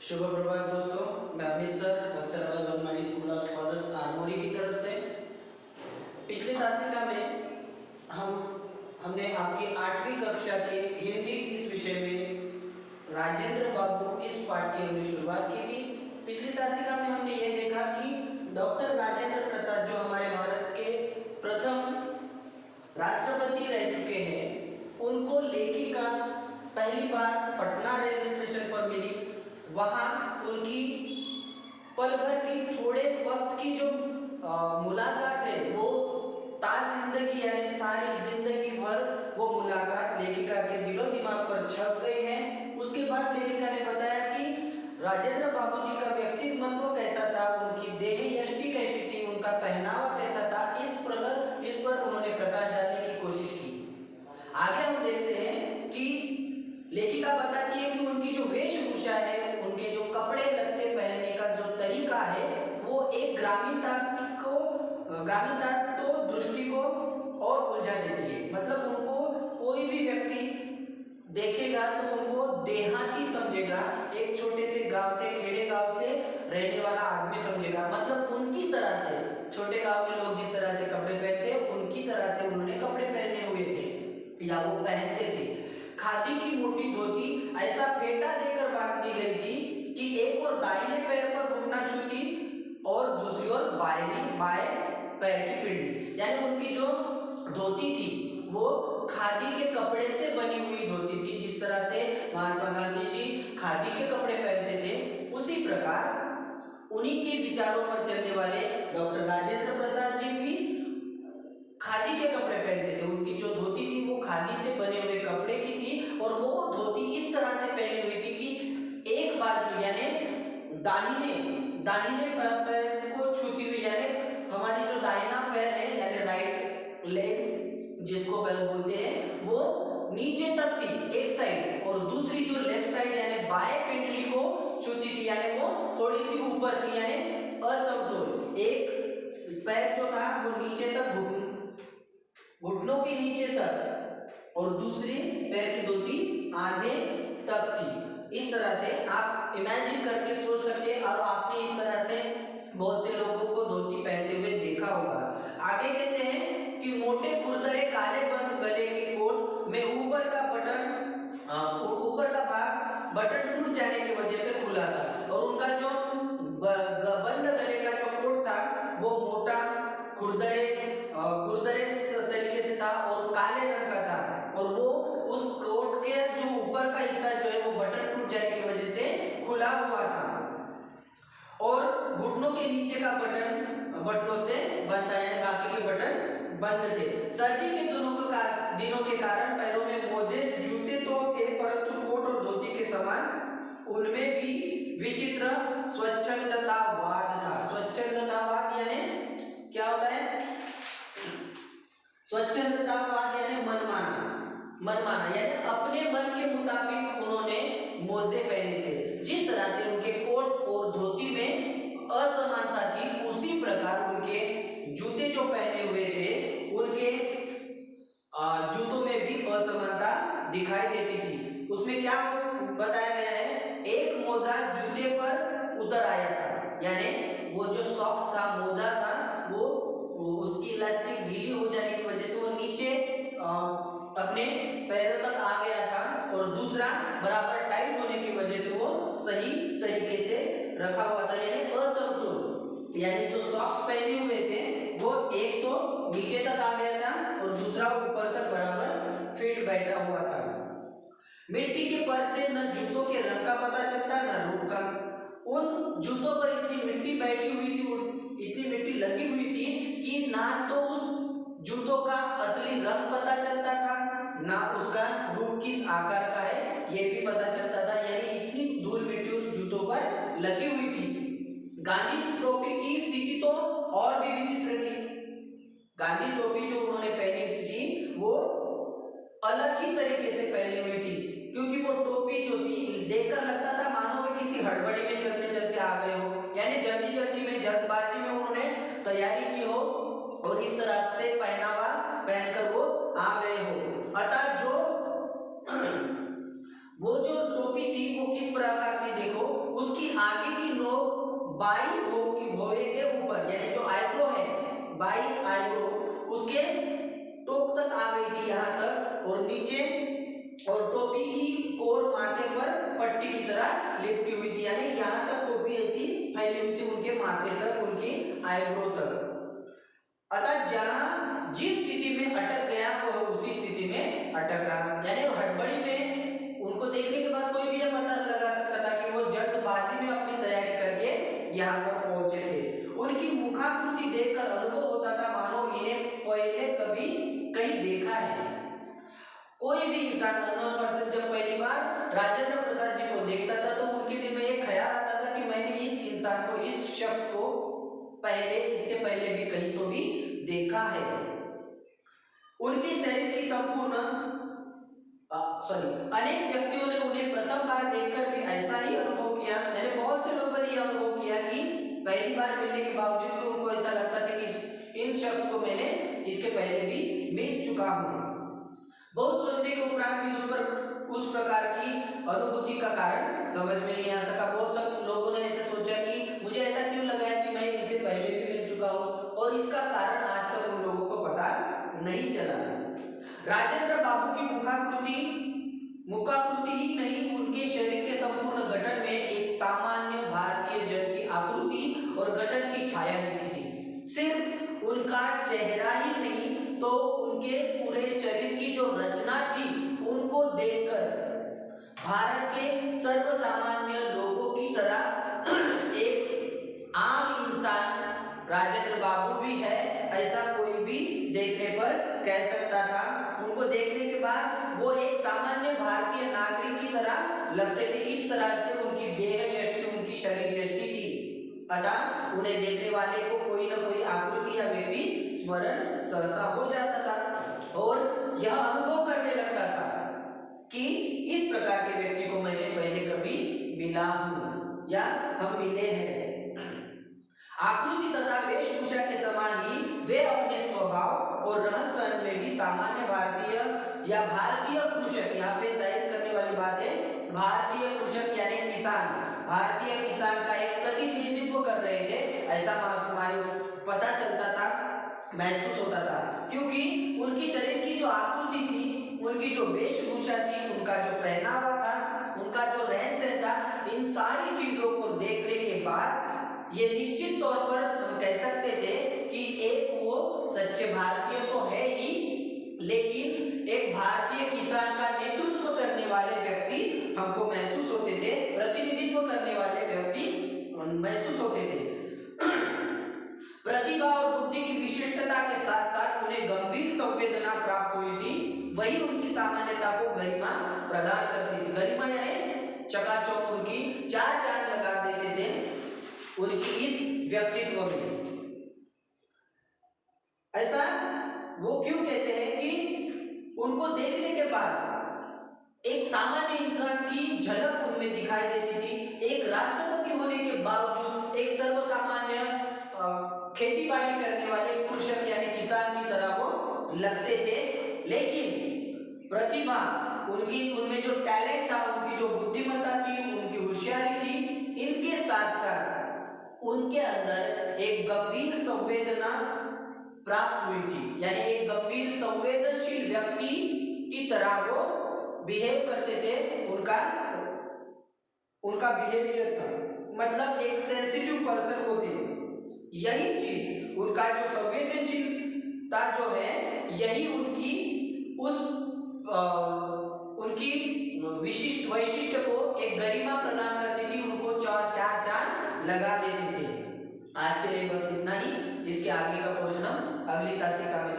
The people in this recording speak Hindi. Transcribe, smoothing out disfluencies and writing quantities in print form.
शुभ प्रभात दोस्तों, मैं Amit sir Aksharabad government school of scholars Armori की तरफ से। पिछली तासिका में हमने आपकी 8वीं कक्षा के हिंदी इस विषय में राजेंद्र बाबू इस पाठ की हमने शुरुआत की थी। पिछली तासिका में हमने ये देखा कि डॉक्टर राजेंद्र प्रसाद जो हमारे भारत के प्रथम राष्ट्रपति रह चुके हैं, उनको लेखिका पहली बार पटना रेलवे स्टेशन पर मिली। वहाँ उनकी पल भर की थोड़े वक्त की जो मुलाकात है वो जिंदगी यानी सारी जिंदगी भर वो मुलाकात लेखिका के दिलो दिमाग पर छप गई है। उसके बाद लेखिका ने बताया कि राजेंद्र बाबूजी का व्यक्तित्व कैसा था, उनकी देह यष्टि कैसी थी, उनका पहनावा कैसा था, इस पर उन्होंने प्रकाश डालने की कोशिश की। आगे हम देखते हैं कि लेखिका बताती है कि उनकी जो वेशभूषा है, उनके जो कपड़े लत्ते पहनने का जो तरीका है, वो एक ग्रामीणता तो दृष्टि को और उलझा देती है। मतलब उनको कोई भी व्यक्ति देखेगा तो उनको देहाती समझेगा, एक छोटे से गांव से, खेड़े गांव से रहने वाला आदमी समझेगा। मतलब उनकी तरह से छोटे गांव में लोग जिस तरह से कपड़े पहनते हैं, उनकी तरह से उन्होंने कपड़े पहने हुए थे या वो पहनते थे। खादी की मोटी धोती ऐसा फेटा देकर बांध दी गई थी कि एक और दाहिने पैर पर घुटना छूती और दूसरी ओर बाएं पैर की पिंडली। यानी उनकी जो धोती थी वो खादी के कपड़े से बनी हुई धोती थी। जिस तरह से महात्मा गांधी जी खादी के कपड़े पहनते थे, उसी प्रकार उन्हीं के विचारों पर चलने वाले डॉक्टर राजेंद्र प्रसाद जी भी खादी के कपड़े पहनते थे। उनकी जो धोती थी वो खादी से बने हुए कपड़े की थी और वो धोती इस तरह से पहनी हुई थी कि एक बाजू यानी दाहिने पैर को छूती हुई, यानी हमारी जो दाहिना पैर है यानी राइट लेग्स जिसको पैर बोलते हैं, वो नीचे तक थी एक साइड, और दूसरी जो लेफ्ट साइड यानी बाएं पिंडली को छूती थी, यानी वो थोड़ी सी ऊपर थी, यानी असमतोल। एक पैर जो था वो नीचे तक घुटनों के नीचे तक और दूसरी पैर की धोती आगे तक थी। इस तरह से आप इमेजिन करके सोच सकते हैं, और आपने इस तरह से बहुत से लोगों को धोती पहनते हुए देखा होगा। आगे कहते हैं कि मोटे खुरदरे काले बंद गले के कोट में ऊपर का भाग बटन टूट जाने की वजह से खुला था, और उनका जो बंद गले का जो कोट था वो मोटा खुरदरे तरीके से था और काले रंग का था, और वो उस कोट के जो ऊपर का हिस्सा जो है वो बटन टूट जाने की वजह से खुला हुआ था, और घुटनों के नीचे का बटनों से बंद था, यानी बाकी के बटन बंद थे। सर्दी के दिनों के कारण पैरों में मोजे जूते तो थे, परंतु कोट और धोती के समान उनमें भी विचित्र स्वच्छंदतावाद था। स्वच्छंदतावाद यानी क्या होता है? स्वच्छंदतावाद यानी मनमाना, यानी अपने मन के मुताबिक उन्होंने मोजे पहने थे। जिस तरह से उनके कोट और धोती में असमानता थी, उसी प्रकार उनके जूते जो पहने हुए थे, उनके जूतों में भी असमानता दिखाई देती थी। उसमें क्या बताया गया है? एक मोजा जूते पर उतर आया था, यानी वो जो सॉक्स था, मोजा था, वो उसकी इलास्टिक ढीली हो जाने की वजह से वो नीचे अपने पैरों तक आ गया था, और दूसरा बराबर टाइट होने की वजह से वो सही तरीके से रखा हुआ था, यानी असमतोल। यानी जो सॉक्स पहने हुए थे वो एक तो नीचे तक आ गया था और दूसरा ऊपर तक बराबर फिट बैठा हुआ था। मिट्टी के पर से न जूतों के रंग का पता चलता न रूप का। उन जूतों पर इतनी मिट्टी बैठी हुई थी, इतनी मिट्टी लगी हुई थी कि ना तो उस जूतों का असली रंग पता चलता था, ना उसका रूप किस आकार का है ये भी पता चलता था, यानी इतनी धूल मिट्टी उस जूतों पर लगी हुई थी। गांधी टोपी की स्थिति तो और भी विचित्र थी। गांधी टोपी जो उन्होंने पहनी थी वो अलग ही तरीके से पहनी हुई थी, क्योंकि वो टोपी जो थी देखकर लगता था मानो वे किसी हड़बड़ी में चलते चलते आ गए हो, यानी जल्दी में जल्दबाजी में उन्होंने तैयारी की हो और इस तरह से पहनावा पहनकर वो आ गए हो। अतः वो जो टोपी थी वो किस प्रकार की देखो, उसकी आगे की नोक बाई भौहें के ऊपर यानी जो आईब्रो है, बाई आईब्रो उसके टोक तक आ गई थी यहाँ तक, और नीचे और टोपी की कोर माथे पर पट्टी की तरह लिपटी हुई थी, यानी यहाँ तक टोपी ऐसी फैली हुई थी उनके माथे तक, उनकी आईब्रो तक। अतः जहां जिस स्थिति में अटक गया वह उसी स्थिति में अटक रहा, यानी हड़बड़ी में उनको देखने के बाद कोई भी यह पता लगा सकता था कि वो जल्दबाजी में अपनी तैयारी करके यहाँ पर पहुंचे थे। उनकी मुखाकृति देखकर अनुभव होता था मानो इन्हें पहले कभी कहीं देखा है। कोई भी इंसान अननोन पर्सन जब पहली बार राजेंद्र प्रसाद जी को देखता था तो उनके दिल में एक ख्याल आता था कि मैंने इस इंसान को, इस शख्स को पहले, इसके पहले भी कहीं तो भी देखा है। उनके शरीर की संपूर्ण अनेक व्यक्तियों ने उन्हें प्रथम बार देखकर भी ऐसा ही अनुभव किया, यानी बहुत से लोगों ने यह अनुभव किया कि पहली बार मिलने के बावजूद भी उनको ऐसा लगता था कि इन शख्स को मैंने इसके पहले भी मिल चुका हूँ। बहुत सोचने के उपरांत भी उस प्रकार की अनुभूति का कारण समझ में नहीं आ सका। बहुत सब लोगों ने ऐसे सोचा कि मुझे ऐसा क्यों लगा है कि मैं इनसे पहले भी मिल चुका हूँ, और इसका कारण आज तक उन लोगों को पता नहीं चला। राजेंद्र बाबू की मुखाकृति ही नहीं, उनके शरीर के संपूर्ण गठन में एक सामान्य भारतीय जन की आकृति और गठन की छाया दिखती थी। सिर्फ उनका चेहरा ही नहीं तो उनके पूरे शरीर की जो रचना थी उनको देखकर भारत के सर्वसामान्य लोगों की तरह एक आम इंसान राजेंद्र बाबू भी है ऐसा कोई भी देखने पर कह सकता था। उनको देखने के बाद वो एक सामान्य भारतीय नागरिक की तरह लगते थे। इस तरह से उनकी देह यष्टि, उनकी शरीर यष्टि थी। अतः उन्हें देखने वाले को कोई न कोई आकृति या व्यक्ति स्मरण सहसा हो जाता था और यह अनुभव करने लगता था कि इस प्रकार के व्यक्ति को मैंने पहले कभी मिला हूं या हम मिले हैं। आकृति तथा वेशभूषा के समान ही वे अपने स्वभाव और रहन सहन में भी सामान्य भारतीय या भारतीय कृषक, यहाँ पे जाहिर करने वाली बात है भारतीय कृषक यानी किसान, भारतीय किसान का एक प्रतिनिधित्व कर रहे थे, ऐसा पता चलता था, महसूस होता था, क्योंकि उनकी शरीर की जो आकृति थी, उनकी जो वेशभूषा थी, उनका जो पहनावा था, उनका जो रहन सहन था, इन सारी चीजों को देखने के बाद ये निश्चित तौर पर हम कह सकते थे कि एक वो सच्चे भारतीय तो है ही, लेकिन एक भारतीय किसान का नेतृत्व करने वाले व्यक्ति हमको महसूस होते थे, प्रतिनिधित्व करने वाले व्यक्ति महसूस होते थे। प्रतिभा और बुद्धि की विशिष्टता के साथ साथ उन्हें गंभीर संवेदना प्राप्त हुई थी, वही उनकी सामान्यता को गरिमा प्रदान करती थी। गरिमा यानी चकाचौंध, उनकी चार चांद लगा देते थे उनकी इस व्यक्तित्व में। ऐसा वो क्यों कहते हैं कि उनको देखने के बाद एक सामान्य इंसान की झलक उनमें दिखाई देती थी। एक राष्ट्रपति होने के बावजूद एक सर्वसामान्य खेती बाड़ी करने वाले कृषक यानी किसान की तरह वो लगते थे, लेकिन प्रतिभा उनकी, उनमें जो टैलेंट था, उनकी जो बुद्धिमत्ता थी, उनकी होशियारी थी, इनके साथ साथ उनके अंदर एक गंभीर संवेदना प्राप्त हुई थी, यानी एक गंभीर संवेदनशील व्यक्ति की तरह वो बिहेव करते थे। उनका बिहेवियर था, मतलब एक सेंसिटिव पर्सन होते। यही चीज, उनका जो संवेदनशीलता जो है, यही उनकी उनकी विशिष्ट वैशिष्ट्य को एक गरिमा प्रदान करती थी, उनको चार चांद लगा देते थे। आज के लिए बस इतना ही। इसके आगे का पोर्शन हम अगली तासिका में